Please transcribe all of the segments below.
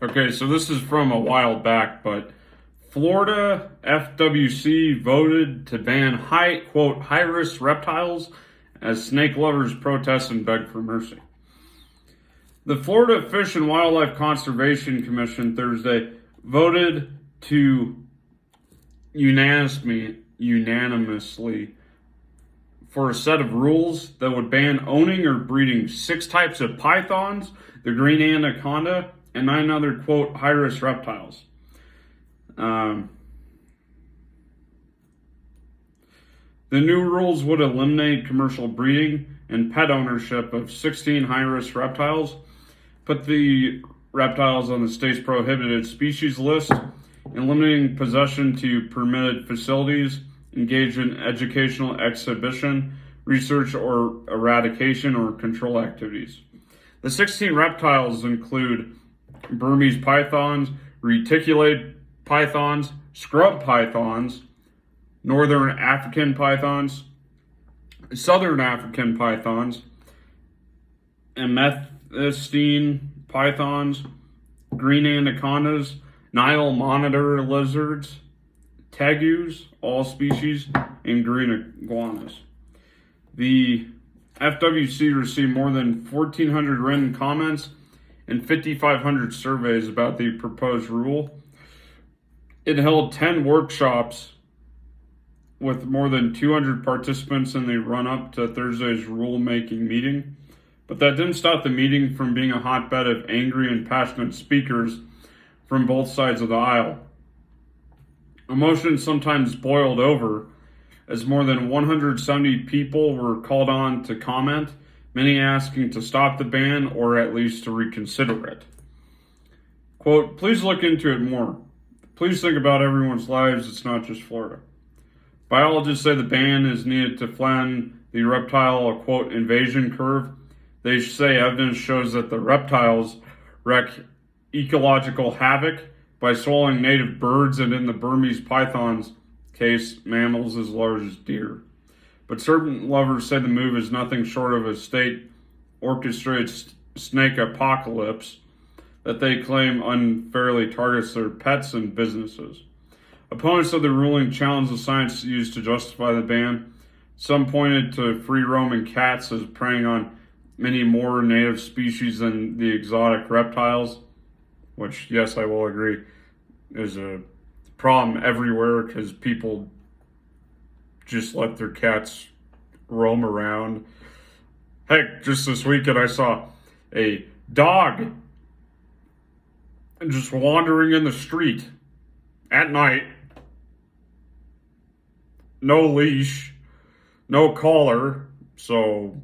Okay, so this is from a while back, but Florida FWC voted to ban high-risk reptiles as snake lovers protest and beg for mercy. The Florida Fish and Wildlife Conservation Commission Thursday voted to unanimously for a set of rules that would ban owning or breeding 6 types of pythons, the green anaconda, and 9 other, high-risk reptiles. The new rules would eliminate commercial breeding and pet ownership of 16 high-risk reptiles, put the reptiles on the state's prohibited species list, and limiting possession to permitted facilities, engage in educational exhibition, research or eradication or control activities. The 16 reptiles include Burmese pythons, reticulate pythons, scrub pythons, northern African pythons, southern African pythons, amethystine pythons, green anacondas, Nile monitor lizards, tegus, all species, and green iguanas. The FWC received more than 1,400 written comments and 5,500 surveys about the proposed rule. It held 10 workshops with more than 200 participants in the run-up to Thursday's rulemaking meeting. But that didn't stop the meeting from being a hotbed of angry and passionate speakers from both sides of the aisle. Emotions sometimes boiled over as more than 170 people were called on to comment, many asking to stop the ban or at least to reconsider it. Quote, please look into it more. Please think about everyone's lives. It's not just Florida. Biologists say the ban is needed to flatten the reptile, quote, invasion curve. They say evidence shows that the reptiles wreak ecological havoc by swallowing native birds and, in the Burmese python's case, mammals as large as deer. But certain lovers say the move is nothing short of a state-orchestrated snake apocalypse that they claim unfairly targets their pets and businesses. Opponents of the ruling challenged the science used to justify the ban. Some pointed to free-roaming cats as preying on many more native species than the exotic reptiles, which, yes, I will agree, is a problem everywhere because people just let their cats roam around. Heck, just this weekend I saw a dog just wandering in the street at night. No leash, no collar, so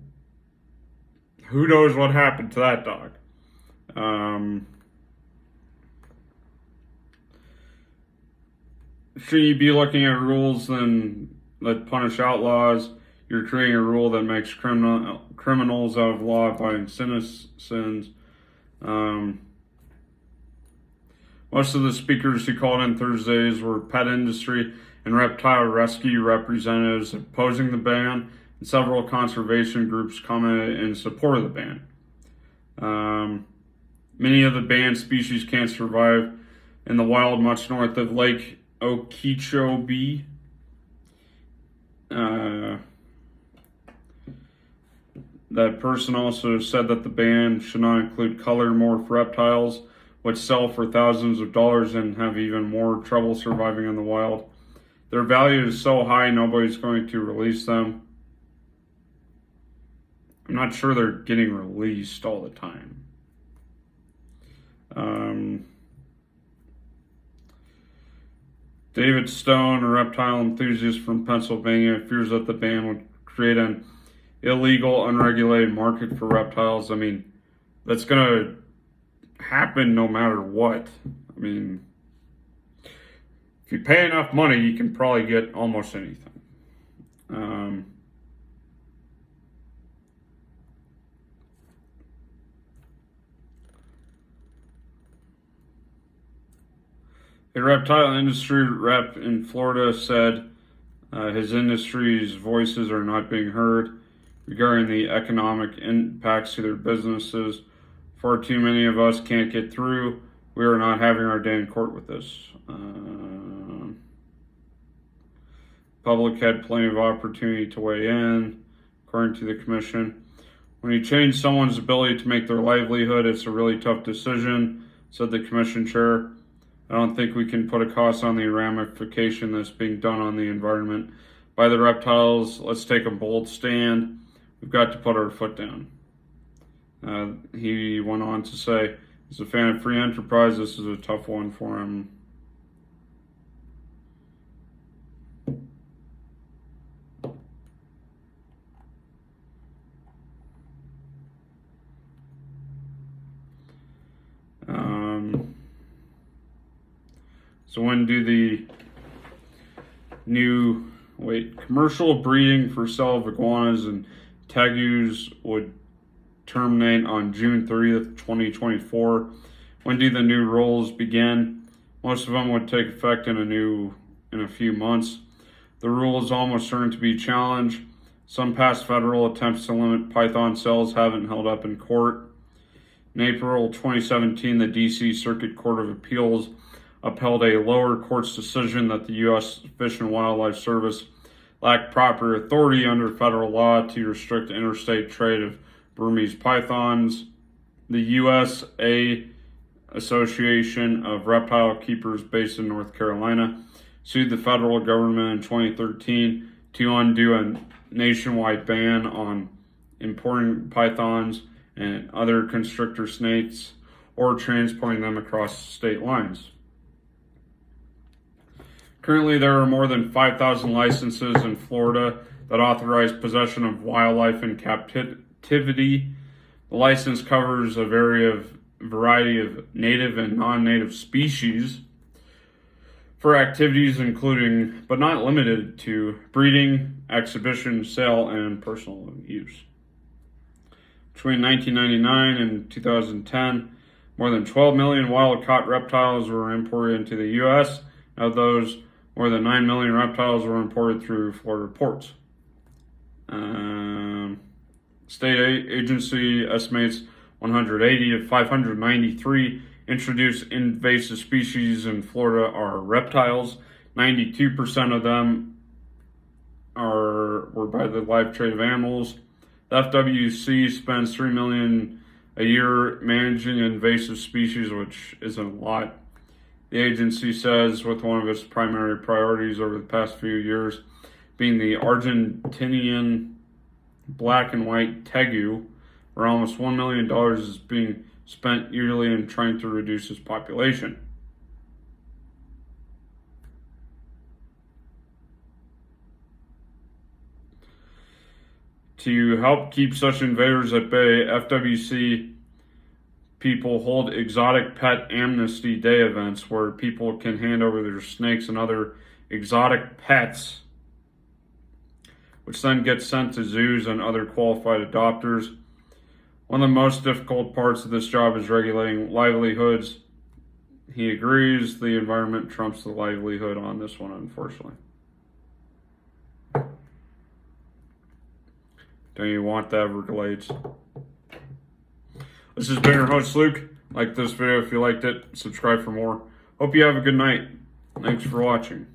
who knows what happened to that dog. Should you be looking at rules that punish outlaws? You're creating a rule that makes criminals out of law-abiding citizens. Most of the speakers who called in Thursdays were pet industry and reptile rescue representatives opposing the ban, and several conservation groups commented in support of the ban. Many of the banned species can't survive in the wild much north of Lake Okeechobee. That person also said that the ban should not include color morph reptiles, which sell for thousands of dollars and have even more trouble surviving in the wild. Their value is so high, nobody's going to release them. I'm not sure they're getting released all the time. David Stone, a reptile enthusiast from Pennsylvania, fears that the ban would create an illegal, unregulated market for reptiles. I mean, that's going to happen no matter what. I mean, if you pay enough money, you can probably get almost anything. A reptile industry rep in Florida said his industry's voices are not being heard regarding the economic impacts to their businesses. Far too many of us can't get through. We are not having our day in court with this. Public had plenty of opportunity to weigh in, according to the commission. When you change someone's ability to make their livelihood, it's a really tough decision, said the commission chair. I don't think we can put a cost on the ramification that's being done on the environment by the reptiles. Let's take a bold stand. We've got to put our foot down. He went on to say, as a fan of free enterprise, this is a tough one for him. So when do the new commercial breeding for sale of iguanas and tegus would terminate on June 30th, 2024. When do the new rules begin? Most of them would take effect in a few months. The rule is almost certain to be challenged. Some past federal attempts to limit python sales haven't held up in court. In April 2017, the DC Circuit Court of Appeals upheld a lower court's decision that the U.S. Fish and Wildlife Service lacked proper authority under federal law to restrict interstate trade of Burmese pythons. The USA Association of Reptile Keepers, based in North Carolina, sued the federal government in 2013 to undo a nationwide ban on importing pythons and other constrictor snakes or transporting them across state lines. Currently, there are more than 5,000 licenses in Florida that authorize possession of wildlife in captivity. The license covers a variety of native and non-native species for activities including, but not limited to, breeding, exhibition, sale, and personal use. Between 1999 and 2010, more than 12 million wild-caught reptiles were imported into the U.S. Of those, more than 9 million reptiles were imported through Florida ports. State agency estimates 180 to 593 introduced invasive species in Florida are reptiles. 92% of them were by the live trade of animals. The FWC spends $3 million a year managing invasive species, which isn't a lot. The agency says with one of its primary priorities over the past few years being the Argentinian black and white tegu, where almost $1 million is being spent yearly in trying to reduce its population. To help keep such invaders at bay, FWC people hold exotic pet amnesty day events where people can hand over their snakes and other exotic pets, which then get sent to zoos and other qualified adopters. One of the most difficult parts of this job is regulating livelihoods. He agrees the environment trumps the livelihood on this one, unfortunately. Don't you want the Everglades? This has been your host, Luke. Like this video if you liked it. Subscribe for more. Hope you have a good night. Thanks for watching.